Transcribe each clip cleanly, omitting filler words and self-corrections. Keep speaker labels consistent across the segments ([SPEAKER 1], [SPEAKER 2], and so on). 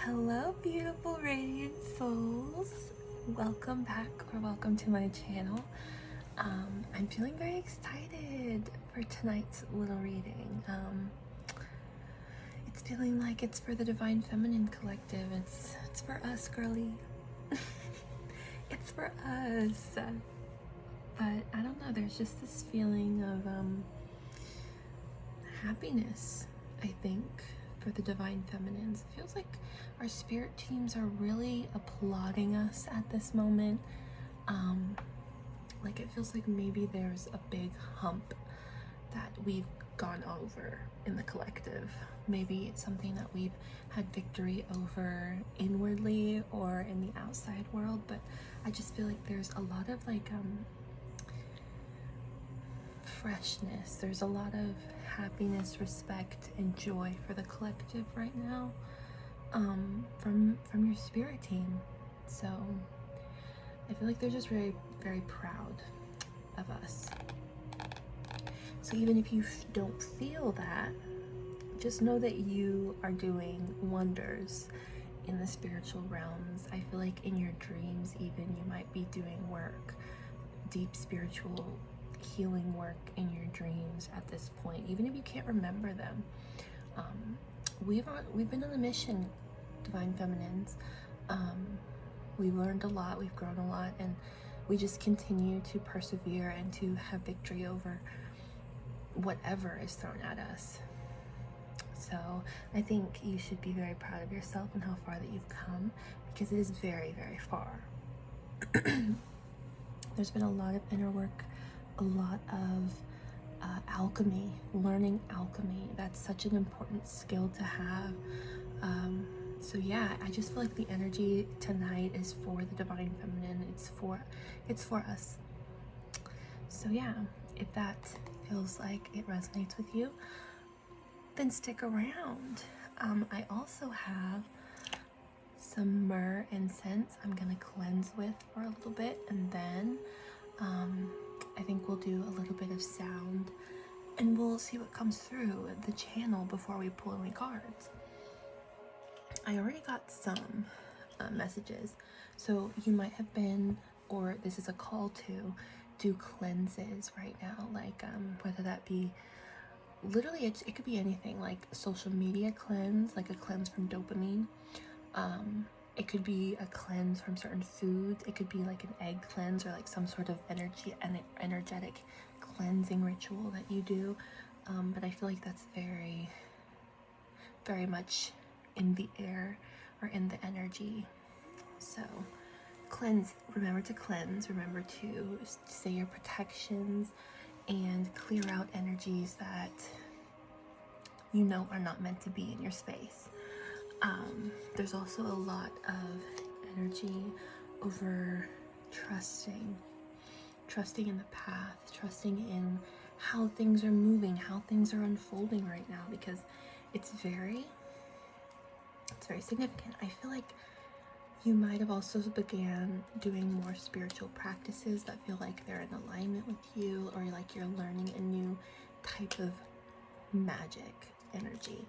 [SPEAKER 1] Hello, beautiful radiant souls. Welcome back or welcome to my channel. I'm feeling very excited for tonight's little reading. It's feeling like it's for the Divine Feminine Collective. It's for us, girly. It's for us. But I don't know, there's just this feeling of happiness, I think, for the Divine Feminines. It feels like our spirit teams are really applauding us at this moment. Like it feels like maybe there's a big hump that we've gone over in the collective. Maybe it's something that we've had victory over inwardly or in the outside world, but I just feel like there's a lot of like freshness. There's a lot of happiness, respect, and joy for the collective right now, from your spirit team. So I feel like they're just very, very proud of us. So even if you don't feel that, just know that you are doing wonders in the spiritual realms. I feel like in your dreams even you might be doing work, deep spiritual healing work in your dreams at this point, even if you can't remember them. We've been on a mission, Divine Feminines. We've learned a lot, we've grown a lot, and we just continue to persevere and to have victory over whatever is thrown at us. So I think you should be very proud of yourself and how far that you've come, because it is very, very far. There's been a lot of inner work, a lot of alchemy, learning alchemy. That's such an important skill to have. So yeah, I just feel like the energy tonight is for the Divine Feminine. It's for us. So yeah, if that feels like it resonates with you, then stick around. I also have some myrrh incense I'm gonna cleanse with for a little bit, and then I think we'll do a little bit of sound and we'll see what comes through the channel before we pull any cards. I already got some messages, so you might have been, or this is a call to do cleanses right now, like whether that be literally it could be anything, like social media cleanse, like a cleanse from dopamine. It could be a cleanse from certain foods. It could be like an egg cleanse or like some sort of energetic cleansing ritual that you do. But I feel like that's very, very much in the air or in the energy. So cleanse, remember to cleanse, remember to say your protections and clear out energies that you know are not meant to be in your space. There's also a lot of energy over trusting in the path, trusting in how things are moving, how things are unfolding right now, because it's very significant. I feel like you might have also began doing more spiritual practices that feel like they're in alignment with you, or like you're learning a new type of magic energy.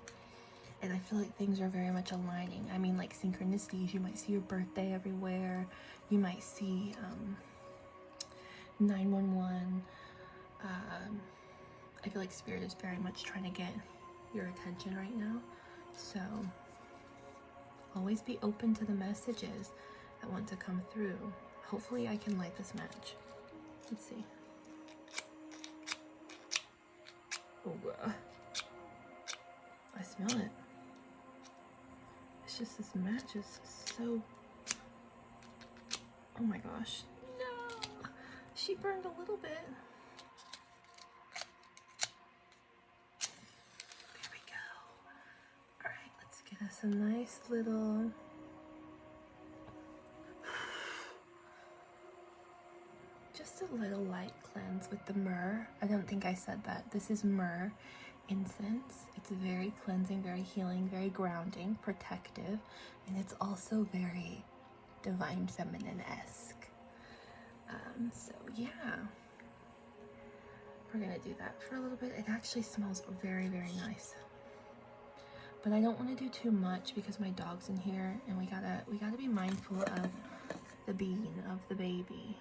[SPEAKER 1] And I feel like things are very much aligning. I mean, like synchronicities, you might see your birthday everywhere. You might see 911. I feel like Spirit is very much trying to get your attention right now. So always be open to the messages that want to come through. Hopefully I can light this match. Let's see. Oh, I smell it. It's just this match is so, oh my gosh, no, she burned a little bit. There we go. All right, let's get us a nice little, just a little light cleanse with the myrrh. I don't think I said that. This is myrrh incense. It's very cleansing, very healing, very grounding, protective, and it's also very Divine Feminine-esque. So yeah, we're gonna do that for a little bit. It actually smells very, very nice. but I don't want to do too much because my dog's in here, and we gotta be mindful of the being of the baby.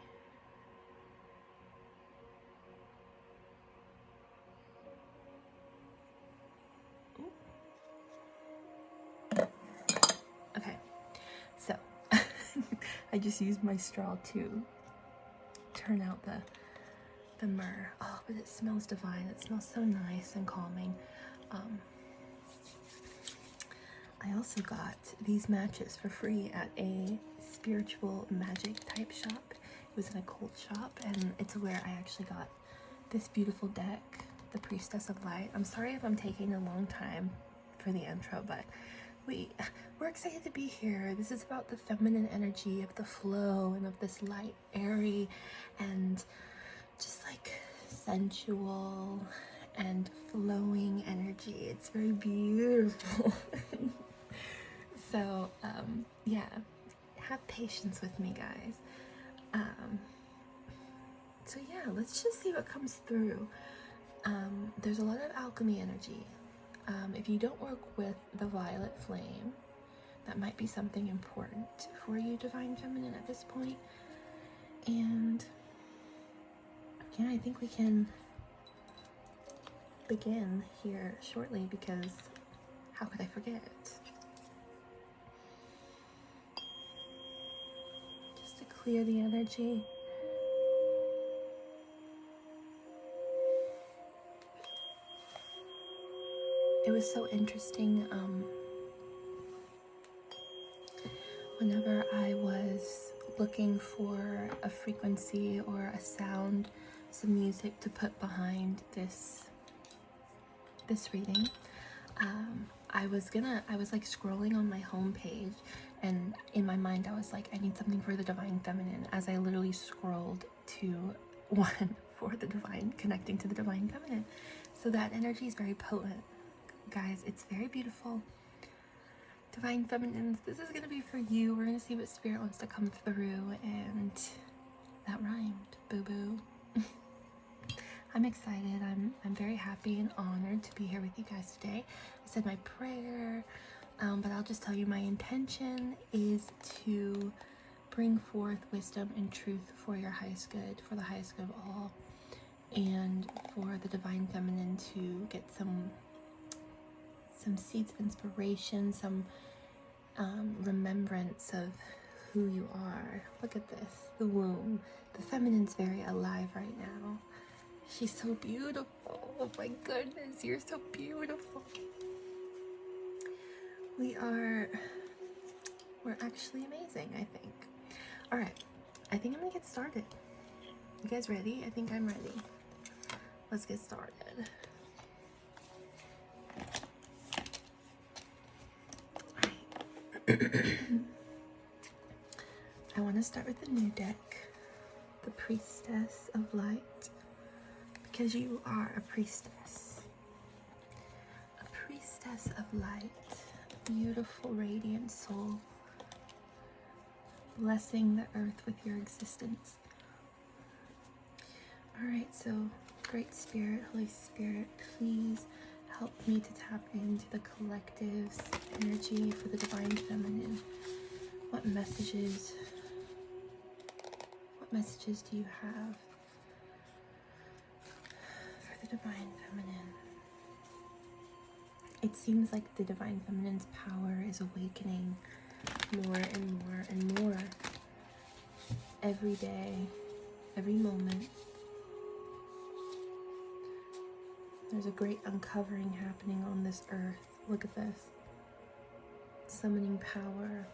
[SPEAKER 1] Okay, so I just used my straw to turn out the myrrh. Oh, but it smells divine. It smells so nice and calming. I also got these matches for free at a spiritual magic type shop. It was in a cult shop, and it's where I actually got this beautiful deck, the Priestess of Light. I'm sorry if I'm taking a long time for the intro, but we're excited to be here. This is about the feminine energy of the flow and of this light, airy, and just like sensual and flowing energy. It's very beautiful. So yeah, have patience with me, guys. So yeah, let's just see what comes through. There's a lot of alchemy energy. If you don't work with the violet flame, that might be something important for you, Divine Feminine, at this point. And yeah, I think we can begin here shortly, because how could I forget? Just to clear the energy. It was so interesting, whenever I was looking for a frequency or a sound, some music to put behind this reading, I was like scrolling on my home page, and in my mind I was like, I need something for the Divine Feminine, as I literally scrolled to one for the divine, connecting to the Divine Feminine. So that energy is very potent, guys. It's very beautiful. Divine Feminines, this is gonna be for you. We're gonna see what Spirit wants to come through, and that rhymed, boo-boo. I'm excited. I'm very happy and honored to be here with you guys today. I said my prayer, but I'll just tell you, my intention is to bring forth wisdom and truth for your highest good, for the highest good of all, and for the Divine Feminine to get some seeds of inspiration, some remembrance of who you are. Look at this, the womb. The feminine's very alive right now. She's so beautiful. Oh my goodness, you're so beautiful. We're actually amazing, I think. All right, I think I'm gonna get started. You guys ready? I think I'm ready. Let's get started. I want to start with the new deck, the Priestess of Light, because you are a priestess. A priestess of light, a beautiful, radiant soul, blessing the earth with your existence. Alright, so Great Spirit, Holy Spirit, please help me to tap into the collective's energy for the Divine Feminine. What messages do you have for the Divine Feminine? It seems like the Divine Feminine's power is awakening more and more and more every day, every moment. There's a great uncovering happening on this earth. Look at this. Summoning power.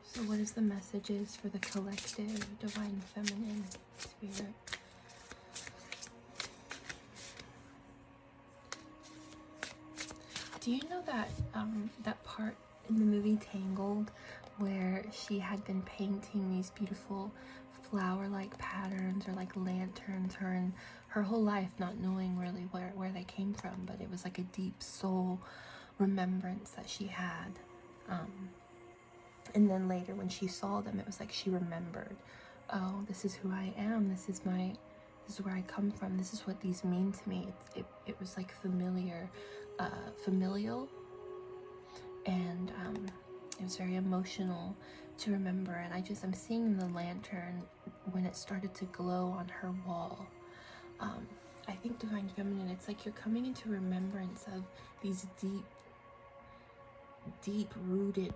[SPEAKER 1] So what is the messages for the collective Divine Feminine Spirit? Do you know that that part in the movie Tangled where she had been painting these beautiful flower-like patterns, or like lanterns, her whole life not knowing really where they came from, but it was like a deep soul remembrance that she had, and then later when she saw them, it was like she remembered, oh, this is who I am, this is This is where I come from. This is what these mean to me. It was like familial, and it was very emotional to remember. And I'm seeing the lantern when it started to glow on her wall. I think Divine Feminine, it's like you're coming into remembrance of these deep rooted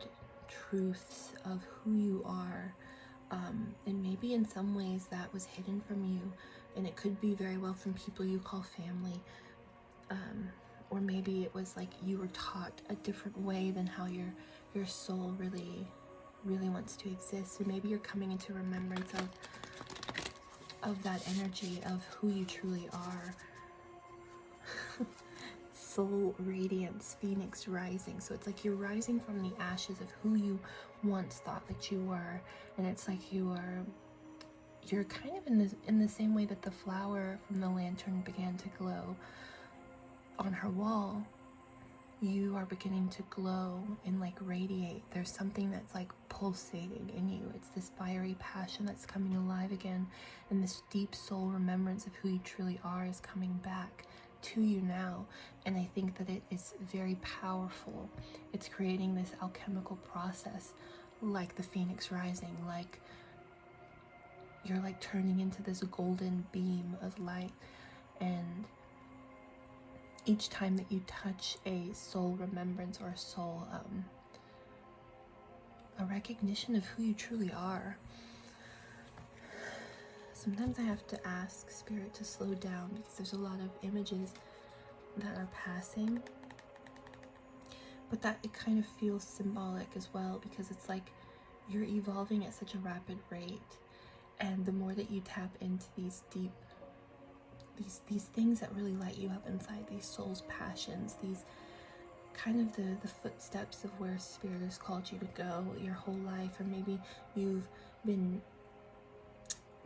[SPEAKER 1] truths of who you are. And maybe in some ways that was hidden from you, and it could be very well from people you call family. Or maybe it was like you were taught a different way than how your soul really wants to exist. And maybe you're coming into remembrance of that energy of who you truly are. Soul radiance, phoenix rising. So it's like you're rising from the ashes of who you once thought that you were. And it's like you're kind of in the same way that the flower from the lantern began to glow on her wall. You are beginning to glow and like radiate. There's something that's like pulsating in you. It's this fiery passion that's coming alive again, and this deep soul remembrance of who you truly are is coming back to you now. And I think that it is very powerful. It's creating this alchemical process, like the phoenix rising, like you're like turning into this golden beam of light. And each time that you touch a soul remembrance or a soul a recognition of who you truly are. Sometimes I have to ask Spirit to slow down because there's a lot of images that are passing, but that it kind of feels symbolic as well, because it's like you're evolving at such a rapid rate, and the more that you tap into these deep these things that really light you up inside, these soul's passions, these kind of the footsteps of where Spirit has called you to go your whole life, or maybe you've been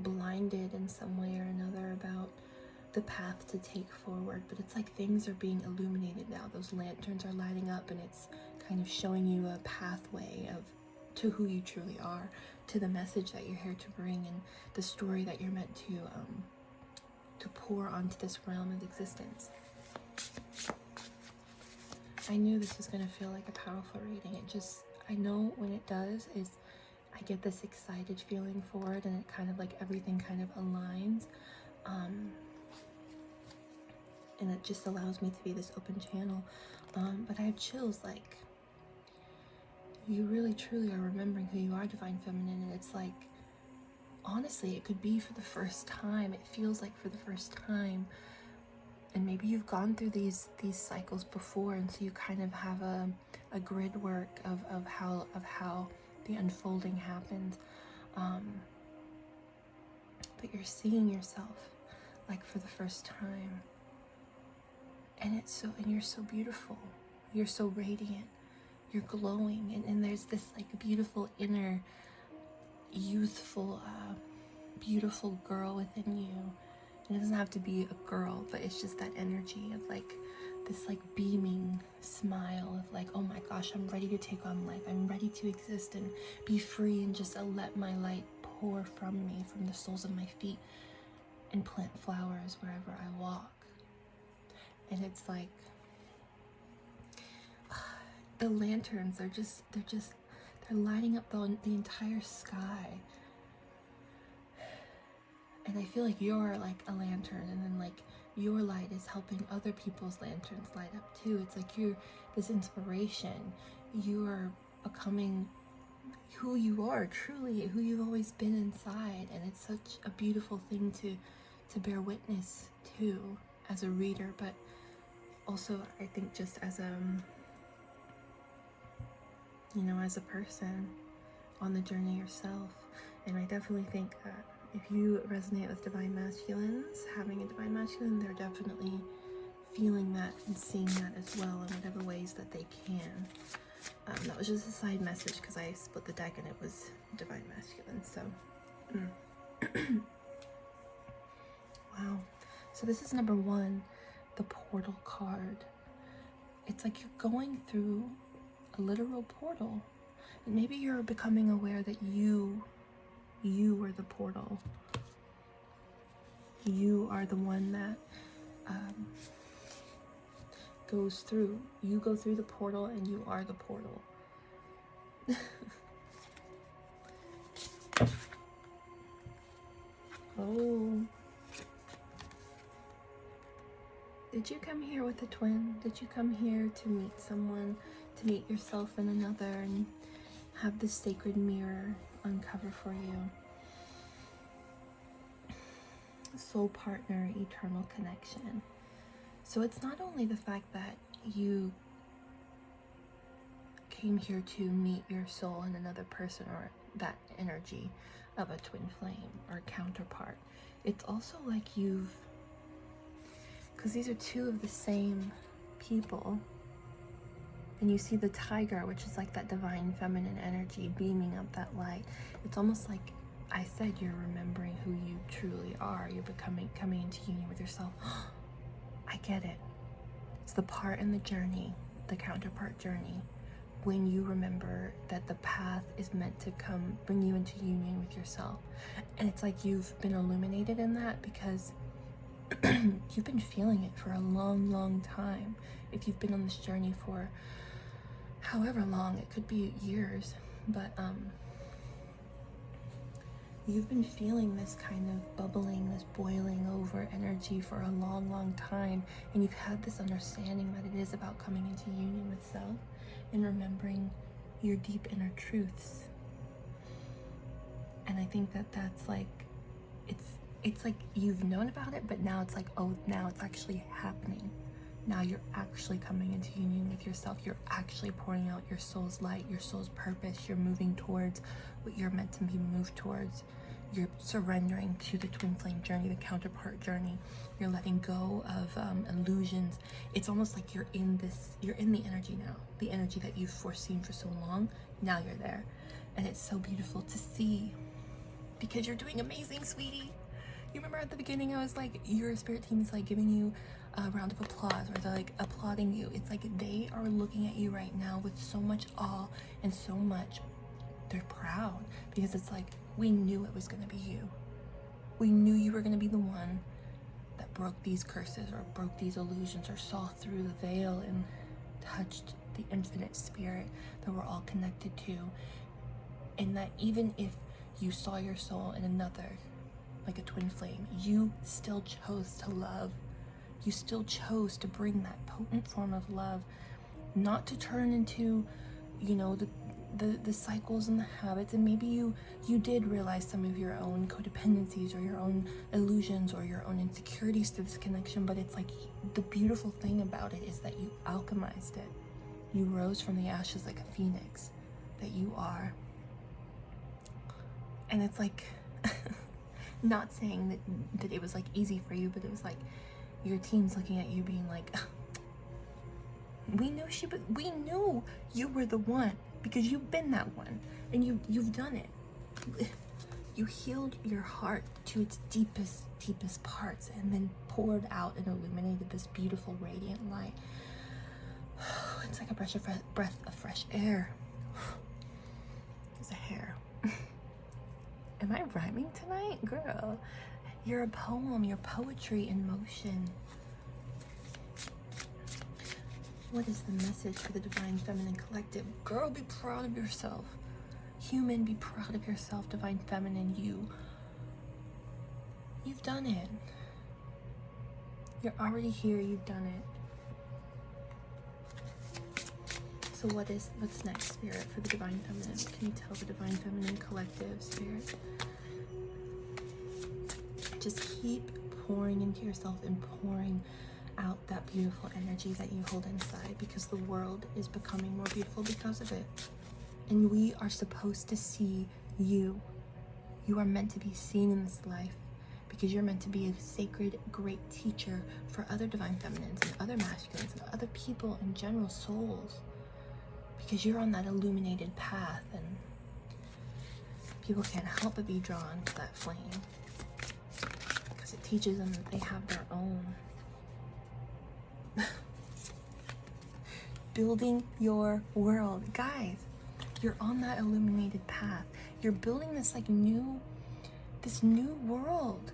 [SPEAKER 1] blinded in some way or another about the path to take forward, but it's like things are being illuminated now. Those lanterns are lighting up, and it's kind of showing you a pathway to who you truly are, to the message that you're here to bring, and the story that you're meant to pour onto this realm of existence. I knew this was going to feel like a powerful reading. I know when it does is I get this excited feeling for it, and it kind of like everything kind of aligns. And it just allows me to be this open channel. But I have chills, like, you really truly are remembering who you are, Divine Feminine, and it's like, honestly, it could be for the first time. It feels like for the first time. And maybe you've gone through these cycles before, and so you kind of have a grid work of how the unfolding happens. But you're seeing yourself like for the first time. And you're so beautiful. You're so radiant. You're glowing, and there's this like beautiful inner youthful beautiful girl within you. And it doesn't have to be a girl, but it's just that energy of like this like beaming smile of like, oh my gosh, I'm ready to take on life. I'm ready to exist and be free, and just let my light pour from me, from the soles of my feet, and plant flowers wherever I walk. And it's like the lanterns are they're lighting up the entire sky. And I feel like you're like a lantern, and then like your light is helping other people's lanterns light up too. It's like you're this inspiration. You are becoming who you are, truly who you've always been inside. And it's such a beautiful thing to bear witness to as a reader, but also I think just as as a person on the journey yourself. And I definitely think that if you resonate with divine masculines, having a divine masculine, they're definitely feeling that and seeing that as well in whatever ways that they can. That was just a side message because I split the deck and it was divine masculine. So wow. So this is number 1, the portal card. It's like you're going through a literal portal, and maybe you're becoming aware that you were the portal. You are the one that goes through. You go through the portal and you are the portal. Oh. Did you come here with a twin? Did you come here to meet someone, to meet yourself and another, and have this sacred mirror uncover for you? Soul partner, eternal connection. So it's not only the fact that you came here to meet your soul in another person, or that energy of a twin flame or counterpart. It's also like because these are two of the same people, and you see the tiger, which is like that divine feminine energy beaming up that light. It's almost like I said, you're remembering who you truly are. You're coming into union with yourself. I get it. It's the part in the journey, the counterpart journey, when you remember that the path is meant to bring you into union with yourself. And it's like you've been illuminated in that because you've been feeling it for a long, long time. If you've been on this journey for however long, it could be years, but you've been feeling this kind of bubbling, this boiling over energy for a long, long time, and you've had this understanding that it is about coming into union with self and remembering your deep inner truths. And I think that that's like, it's like you've known about it, but now it's like, oh, now it's actually happening. Now you're actually coming into union with yourself. You're actually pouring out your soul's light, your soul's purpose. You're moving towards what you're meant to be moved towards. You're surrendering to the twin flame journey, the counterpart journey. You're letting go of illusions. It's almost like you're in the energy now, the energy that you've foreseen for so long. Now you're there. And it's so beautiful to see, because you're doing amazing, sweetie. You remember at the beginning, I was like, your spirit team is like giving you a round of applause, or they're like applauding you. It's like they are looking at you right now with so much awe and so much, they're proud, because it's like, we knew it was going to be you. We knew you were going to be the one that broke these curses or broke these illusions or saw through the veil and touched the infinite spirit that we're all connected to. And that even if you saw your soul in another, like a twin flame, you still chose to love. You still chose to bring that potent form of love, not to turn into, you know, the cycles and the habits. And maybe you did realize some of your own codependencies or your own illusions or your own insecurities to this connection, but it's like the beautiful thing about it is that you alchemized it. You rose from the ashes like a phoenix that you are. And it's like not saying that it was like easy for you, but it was like your team's looking at you being like, we knew you were the one, because you've been that one, and you've done it. You healed your heart to its deepest parts, and then poured out and illuminated this beautiful radiant light. It's like a breath of fresh air. It's a hair. Am I rhyming tonight? Girl, you're a poem, you're poetry in motion. What is the message for the Divine Feminine Collective? Girl, be proud of yourself. Human, be proud of yourself. Divine Feminine, you've done it. You're already here, you've done it. So what's next, Spirit, for the Divine Feminine? What can you tell the Divine Feminine Collective, Spirit? Just keep pouring into yourself and pouring out that beautiful energy that you hold inside, because the world is becoming more beautiful because of it. And we are supposed to see you. You are meant to be seen in this life, because you're meant to be a sacred, great teacher for other Divine Feminines and other masculines and other people in general, souls. Because you're on that illuminated path, and people can't help but be drawn to that flame, because it teaches them that they have their own. Building your world. Guys, you're on that illuminated path. You're building this like this new world.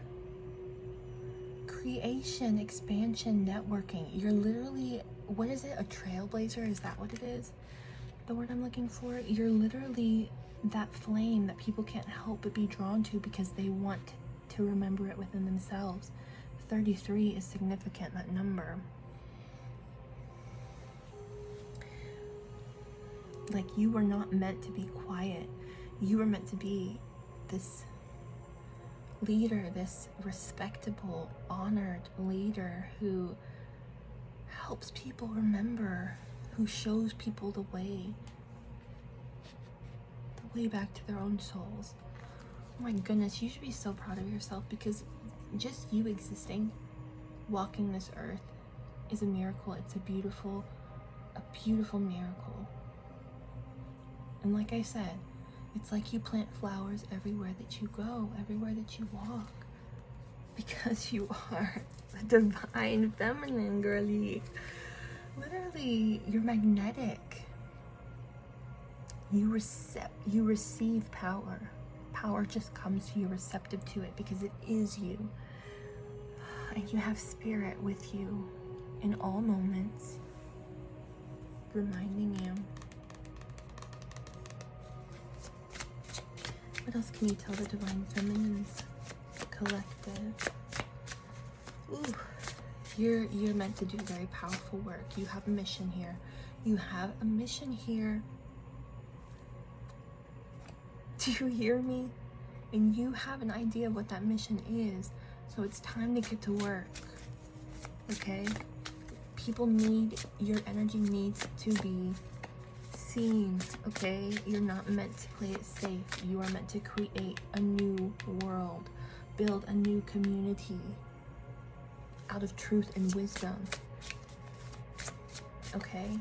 [SPEAKER 1] creation, expansion, networking. You're literally, what is it? A trailblazer? Is that what it is? The word I'm looking for? You're literally that flame that people can't help but be drawn to because they want to remember it within themselves. 33 is significant, that number. Like, you were not meant to be quiet. You were meant to be this leader, this respectable, honored leader who helps people remember, who shows people the way back to their own souls. Oh my goodness, you should be so proud of yourself, because just you existing, walking this earth, is a miracle. It's a beautiful miracle. And like I said, it's like you plant flowers everywhere that you go, everywhere that you walk, because you are a divine feminine, girly. Literally, you're magnetic. You receive power. Power just comes to you, receptive to it, because it is you. And you have spirit with you in all moments, reminding you. What else can you tell the Divine Feminines Collective? Ooh, you're meant to do very powerful work. You have a mission here. You have a mission here. Do you hear me? And you have an idea of what that mission is. So it's time to get to work. Okay? People need, your energy needs to be seen. Okay? You're not meant to play it safe. You are meant to create a new world. Build a new community out of truth and wisdom. Okay?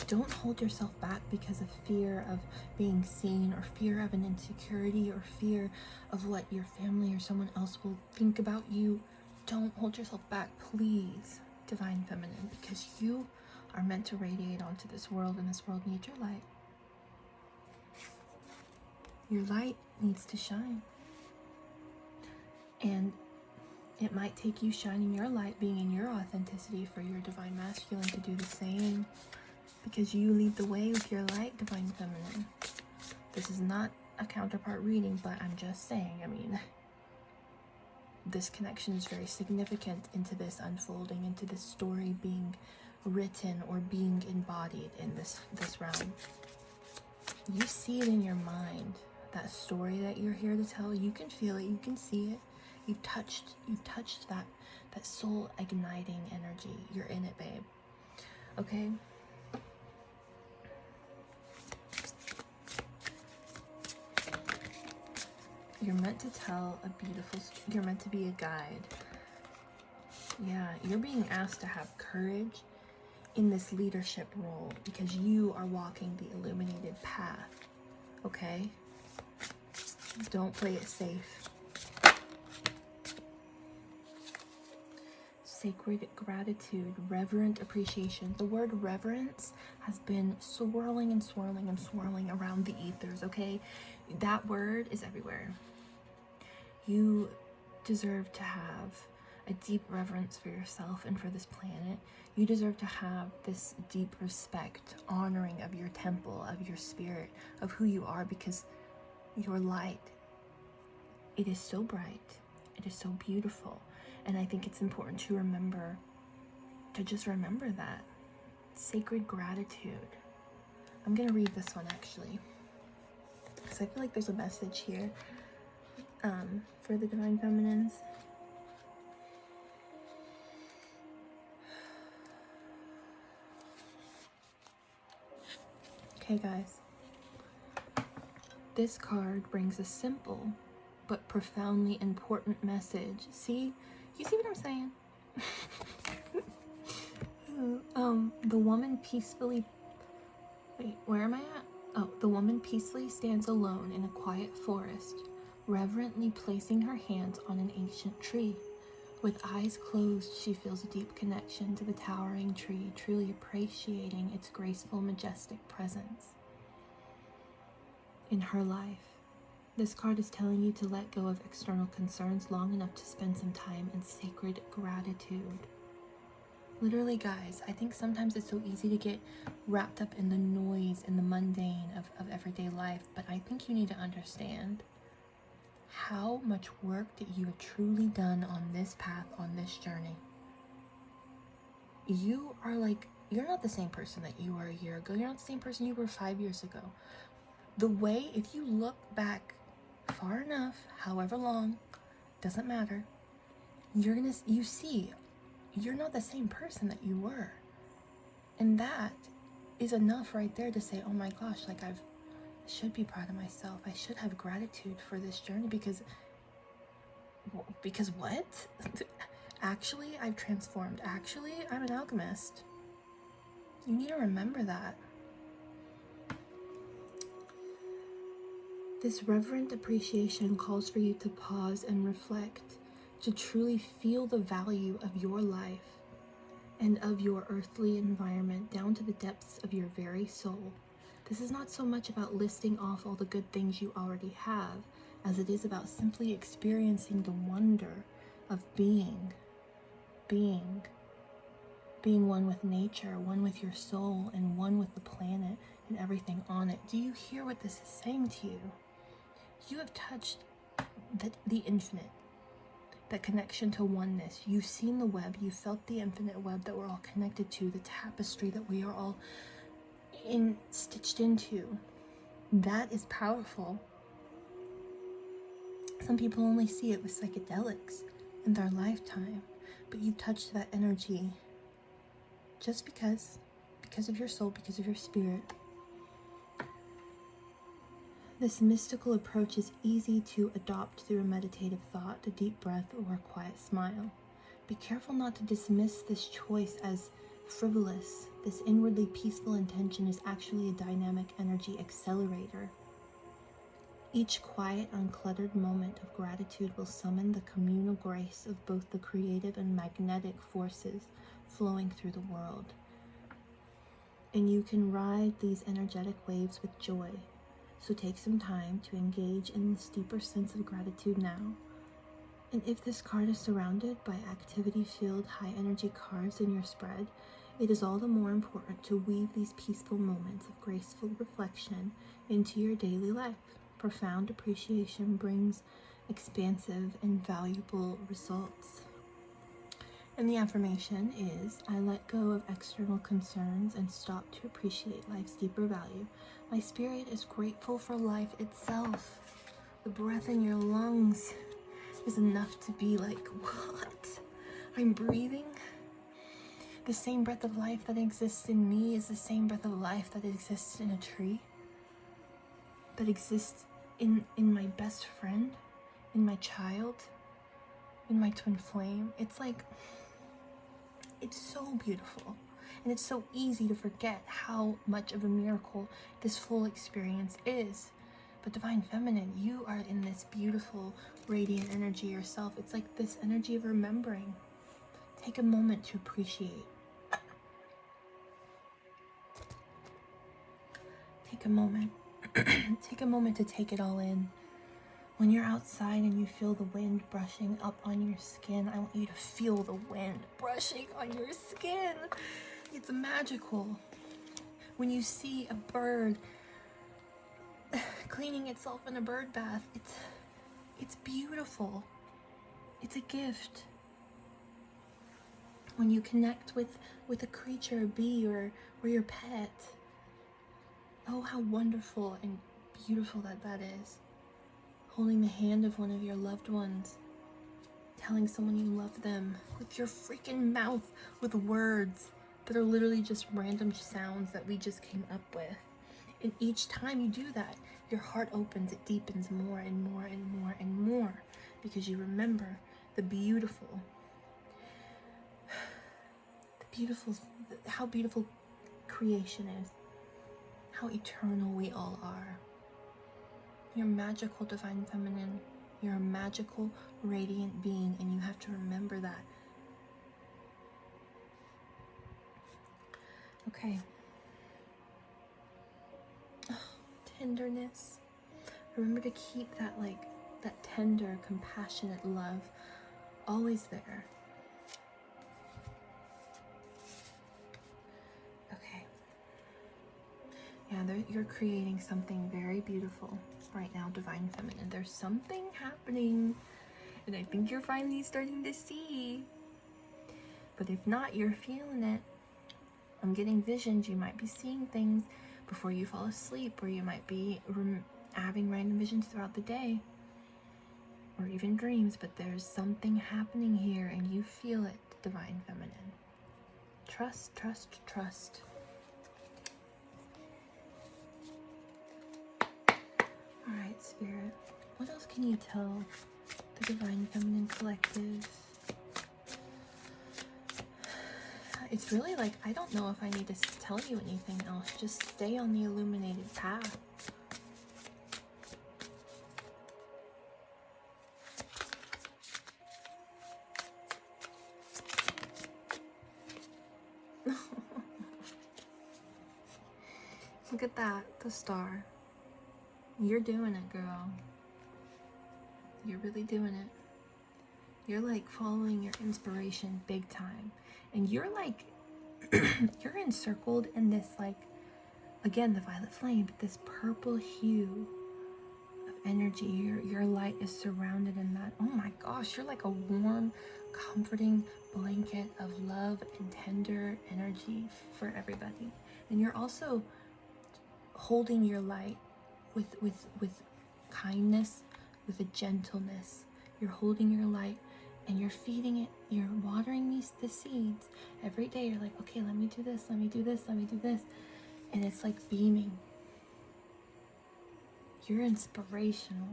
[SPEAKER 1] Don't hold yourself back because of fear of being seen, or fear of an insecurity, or fear of what your family or someone else will think about you. Don't hold yourself back, please, Divine Feminine, because you are meant to radiate onto this world, and this world needs your light. Your light needs to shine. And it might take you shining your light, being in your authenticity, for your Divine Masculine to do the same. Because you lead the way with your light, Divine Feminine. This is not a counterpart reading, but I'm just saying, I mean, this connection is very significant into this unfolding, into this story being written or being embodied in this realm. You see it in your mind, that story that you're here to tell. You can feel it, you can see it. You've touched that soul igniting energy. You're in it, babe. Okay? You're meant to tell a beautiful story. You're meant to be a guide. Yeah, you're being asked to have courage in this leadership role, because you are walking the illuminated path. Okay? Don't play it safe. Sacred gratitude, reverent appreciation. The word reverence has been swirling and swirling and swirling around the ethers, okay? That word is everywhere. You deserve to have a deep reverence for yourself and for this planet. You deserve to have this deep respect, honoring of your temple, of your spirit, of who you are, because your light, it is so bright, it is so beautiful. And I think it's important to remember, to just remember that. Sacred gratitude. I'm gonna read this one actually, because I feel like there's a message here for the Divine Feminines. Okay, guys. This card brings a simple but profoundly important message. See? You see what I'm saying? The woman peacefully... Wait, where am I at? Oh, the woman peacefully stands alone in a quiet forest, reverently placing her hands on an ancient tree. With eyes closed, she feels a deep connection to the towering tree, truly appreciating its graceful, majestic presence in her life. This card is telling you to let go of external concerns long enough to spend some time in sacred gratitude. Literally, guys, I think sometimes it's so easy to get wrapped up in the noise and the mundane of everyday life, but I think you need to understand how much work that you have truly done on this path, on this journey. You are like, you're not the same person that you were a year ago. You're not the same person you were 5 years ago. The way, if you look back far enough, however long, doesn't matter, you see, you're not the same person that you were. And that is enough right there to say, oh my gosh, like I should be proud of myself. I should have gratitude for this journey because what? Actually, I've transformed. Actually, I'm an alchemist. You need to remember that. This reverent appreciation calls for you to pause and reflect, to truly feel the value of your life and of your earthly environment down to the depths of your very soul. This is not so much about listing off all the good things you already have, as it is about simply experiencing the wonder of being one with nature, one with your soul, and one with the planet and everything on it. Do you hear what this is saying to you? You have touched the infinite, that connection to oneness. You've seen the web, you felt the infinite web that we're all connected to, the tapestry that we are all stitched into. That is powerful. Some people only see it with psychedelics in their lifetime, but you touched that energy just because of your soul, because of your spirit. This mystical approach is easy to adopt through a meditative thought, a deep breath, or a quiet smile. Be careful not to dismiss this choice as frivolous. This inwardly peaceful intention is actually a dynamic energy accelerator. Each quiet, uncluttered moment of gratitude will summon the communal grace of both the creative and magnetic forces flowing through the world. And you can ride these energetic waves with joy. So take some time to engage in this deeper sense of gratitude now. And if this card is surrounded by activity-filled, high-energy cards in your spread, it is all the more important to weave these peaceful moments of graceful reflection into your daily life. Profound appreciation brings expansive and valuable results. And the affirmation is, I let go of external concerns and stop to appreciate life's deeper value. My spirit is grateful for life itself. The breath in your lungs is enough to be like, what? I'm breathing? The same breath of life that exists in me is the same breath of life that exists in a tree, that exists in my best friend, in my child, in my twin flame. It's like, it's so beautiful. And it's so easy to forget how much of a miracle this full experience is. But Divine Feminine, you are in this beautiful, radiant energy yourself. It's like this energy of remembering. Take a moment to appreciate. Take a moment. Take a moment to take it all in. When you're outside and you feel the wind brushing up on your skin, I want you to feel the wind brushing on your skin. It's magical. When you see a bird cleaning itself in a bird bath, it's beautiful. It's a gift. When you connect with a creature, a bee, or your pet, oh, how wonderful and beautiful that is. Holding the hand of one of your loved ones, telling someone you love them with your freaking mouth, with words that are literally just random sounds that we just came up with. And each time you do that, your heart opens, it deepens more and more and more and more, because you remember the beautiful, how beautiful creation is, how eternal we all are. You're magical, Divine Feminine. You're a magical, radiant being, and you have to remember that. Okay. Oh, tenderness. Remember to keep that that tender, compassionate love always there. Okay. Yeah, you're creating something very beautiful right now, Divine Feminine. There's something happening, and I think you're finally starting to see. But if not, you're feeling it. I'm getting visions. You might be seeing things before you fall asleep, or you might be having random visions throughout the day, or even dreams. But there's something happening here, and you feel it, Divine Feminine. Trust, trust, trust. All right, Spirit. What else can you tell the Divine Feminine Collective? It's really like, I don't know if I need to tell you anything else. Just stay on the illuminated path. Look at that, the star. You're doing it, girl. You're really doing it. You're like following your inspiration big time. And you're like, you're encircled in this, like, again, the violet flame, but this purple hue of energy. Your light is surrounded in that. Oh my gosh, you're like a warm, comforting blanket of love and tender energy for everybody. And you're also holding your light with kindness, with a gentleness. You're holding your light and you're feeding it. You're watering the seeds every day. You're like, okay, let me do this, let me do this, let me do this. And it's like beaming. You're inspirational.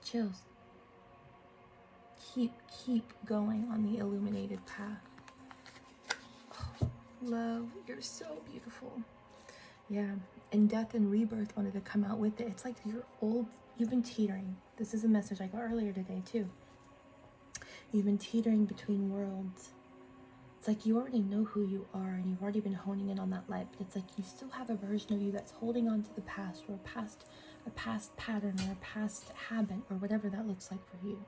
[SPEAKER 1] Chills. Keep going on the illuminated path. Oh, love, you're so beautiful. Yeah, and death and rebirth wanted to come out with it. It's like you've been teetering. This is a message I got earlier today too. You've been teetering between worlds. It's like you already know who you are and you've already been honing in on that light, but it's like you still have a version of you that's holding on to the past, or a past pattern, or a past habit, or whatever that looks like for you.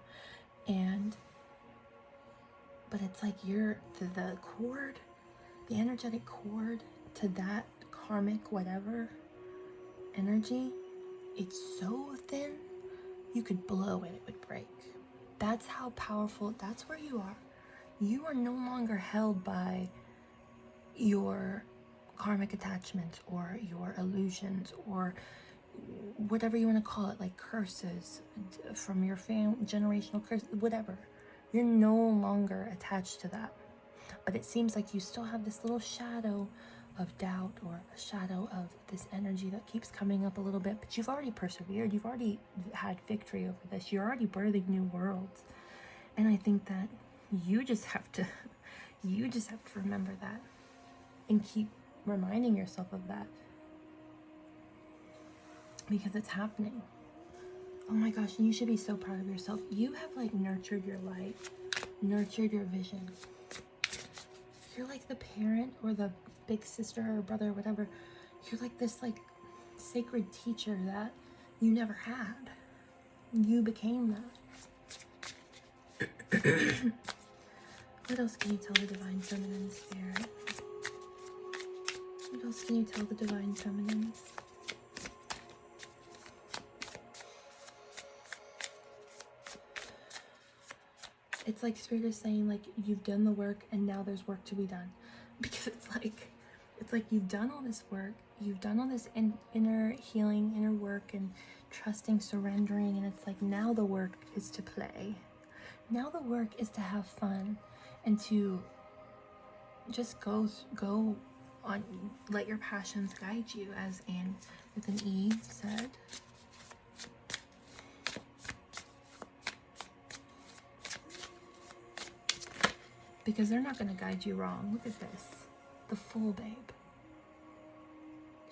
[SPEAKER 1] But it's like the cord, the energetic cord to that karmic whatever energy, it's so thin you could blow it, it would break. That's how powerful, that's where you are. You are no longer held by your karmic attachments or your illusions or whatever you want to call it, like curses from your generational curse, whatever. You're no longer attached to that. But it seems like you still have this little shadow of doubt, or a shadow of this energy that keeps coming up a little bit, but you've already persevered. You've already had victory over this. You're already birthing new worlds. And I think that you just have to remember that and keep reminding yourself of that, because it's happening. Oh my gosh, and you should be so proud of yourself. You have like nurtured your light, nurtured your vision. You're like the parent or the big sister or brother or whatever. You're like this like sacred teacher that you never had. You became that. What else can you tell the Divine Feminine Spirit? What else can you tell the Divine Feminines? It's like Spirit is saying, like, you've done the work and now there's work to be done. Because it's like you've done all this work, you've done all this inner healing, inner work, and trusting, surrendering, and it's like now the work is to play. Now the work is to have fun and to just go on, let your passions guide you, as Anne with an E said. Because they're not going to guide you wrong. Look at this. The Fool babe.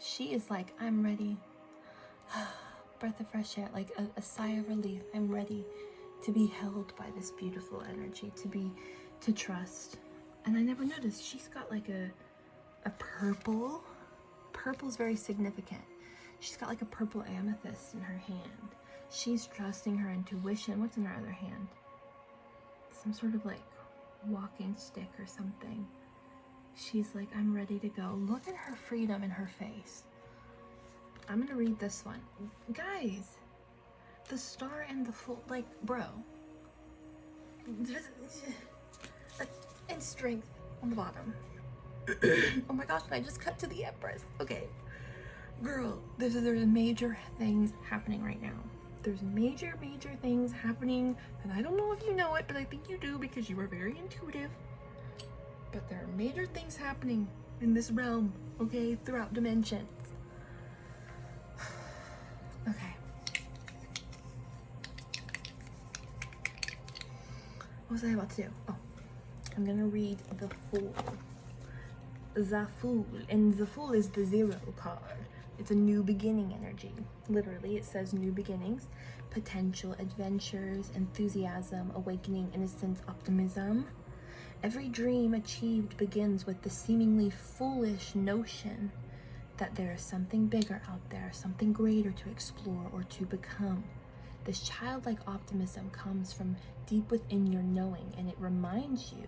[SPEAKER 1] She is like, I'm ready. Breath of fresh air, like a sigh of relief. I'm ready to be held by this beautiful energy, to trust. And I never noticed, she's got like a purple. Purple's very significant. She's got like a purple amethyst in her hand. She's trusting her intuition. What's in her other hand? Some sort of like walking stick or something. She's like, I'm ready to go. Look at her freedom in her face. I'm gonna read this one. Guys, the star and the full, like, bro. And strength on the bottom. Oh my gosh, I just cut to the Empress. Okay. Girl, there's major things happening right now. There's major things happening, and I don't know if you know it, but I think you do because you are very intuitive. But there are major things happening in this realm, okay, throughout dimensions. Okay. What was I about to do? Oh, I'm gonna read the Fool. The Fool, and the Fool is the 0 card. It's a new beginning energy. Literally, it says new beginnings, potential, adventures, enthusiasm, awakening, innocence, optimism. Every dream achieved begins with the seemingly foolish notion that there is something bigger out there, something greater to explore or to become. This childlike optimism comes from deep within your knowing, and it reminds you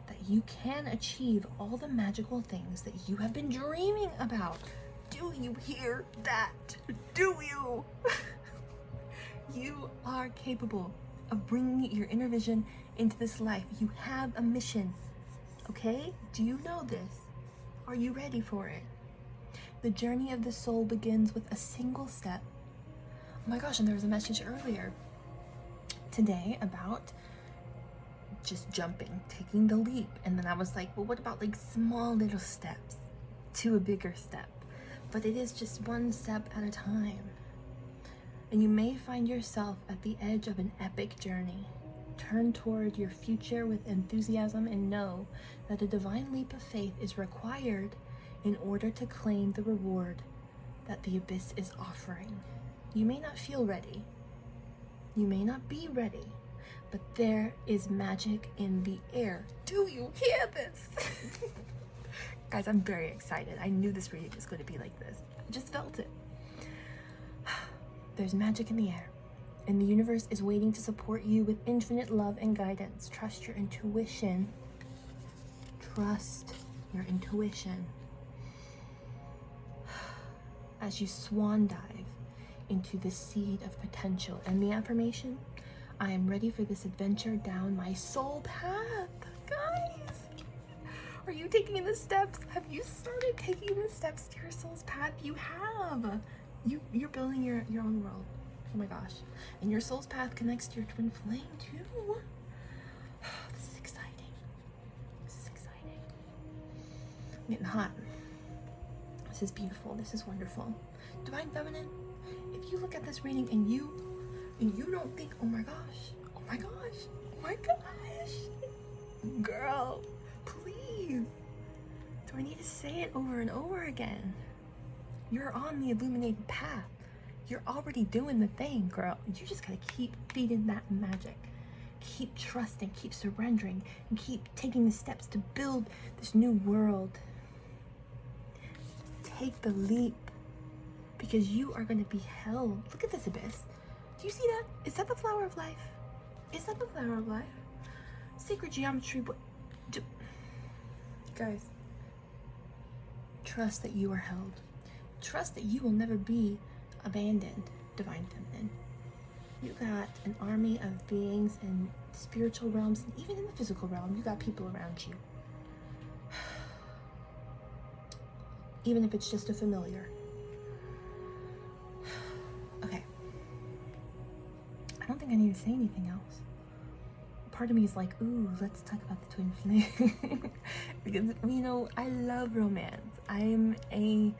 [SPEAKER 1] that you can achieve all the magical things that you have been dreaming about. Do you hear that? Do you? You are capable of bringing your inner vision into this life. You have a mission, okay? Do you know this? Are you ready for it? The journey of the soul begins with a single step. Oh my gosh, and there was a message earlier today about just jumping, taking the leap. And then I was like, well, what about like small little steps to a bigger step? But it is just one step at a time. And you may find yourself at the edge of an epic journey. Turn toward your future with enthusiasm and know that a divine leap of faith is required in order to claim the reward that the abyss is offering. You may not feel ready. You may not be ready, but there is magic in the air. Do you hear this? Guys, I'm very excited. I knew this reading was going to be like this. I just felt it. There's magic in the air, and the universe is waiting to support you with infinite love and guidance. Trust your intuition. Trust your intuition. As you swan dive into the seed of potential. And the affirmation, I am ready for this adventure down my soul path. Guys, are you taking the steps? Have you started taking the steps to your soul's path? You have. You're building your own world. Oh my gosh. And your soul's path connects to your twin flame too. This is exciting. This is exciting. I'm getting hot. This is beautiful. This is wonderful. Divine Feminine, if you look at this reading and you don't think, oh my gosh, oh my gosh, oh my gosh, girl, please, do I need to say it over and over again? You're on the illuminated path. You're already doing the thing, girl. You just gotta keep feeding that magic. Keep trusting, keep surrendering, and keep taking the steps to build this new world. Take the leap, because you are going to be held. Look at this abyss. Do you see that? Is that the flower of life? Is that the flower of life? Sacred geometry. Guys, trust that you are held. Trust that you will never be abandoned, Divine Feminine. You got an army of beings in spiritual realms, and even in the physical realm, you got people around you. Even if it's just a familiar. Okay. I don't think I need to say anything else. Part of me is like, ooh, let's talk about the twin flame. Because, you know, I love romance. I'm a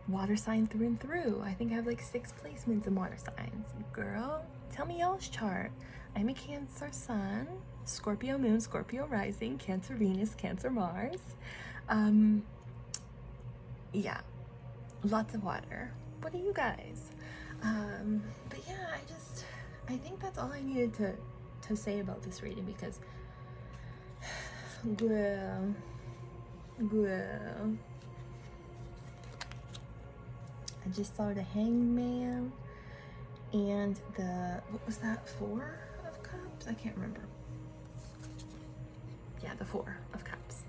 [SPEAKER 1] water sign through and through. I think I have like 6 placements in water signs. Girl, tell me y'all's chart. I'm a Cancer Sun, Scorpio Moon, Scorpio Rising, Cancer Venus, Cancer Mars. Yeah, lots of water. What are you guys? But yeah, I think that's all I needed to say about this reading, because girl, I just saw the Hangman and the, what was that, Four of Cups? I can't remember. Yeah, the Four of Cups.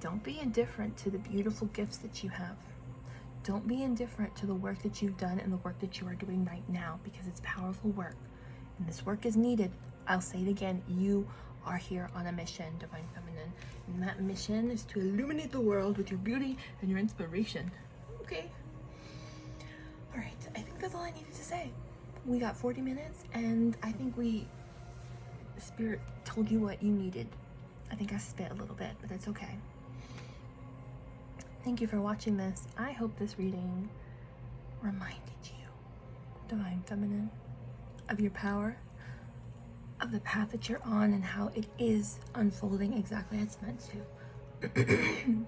[SPEAKER 1] Don't be indifferent to the beautiful gifts that you have. Don't be indifferent to the work that you've done and the work that you are doing right now, because it's powerful work. And this work is needed. I'll say it again, you are here on a mission, Divine Feminine. And that mission is to illuminate the world with your beauty and your inspiration. Okay. All right, I think that's all I needed to say. We got 40 minutes, and I think Spirit told you what you needed. I think I spit a little bit, but that's okay. Thank you for watching this. I hope this reading reminded you, Divine Feminine, of your power, of the path that you're on, and how it is unfolding exactly as it's meant to.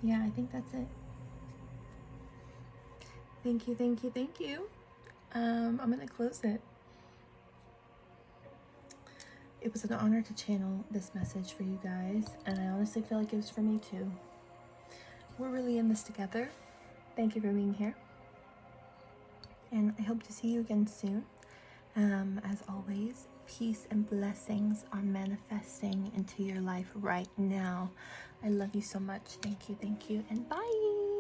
[SPEAKER 1] Yeah, I think that's it. Thank you, thank you, thank you. I'm gonna close it. It was an honor to channel this message for you guys, and I honestly feel like it was for me too. We're really in this together. Thank you for being here, and I hope to see you again soon. As always, peace and blessings are manifesting into your life right now. I love you so much. Thank you, and bye.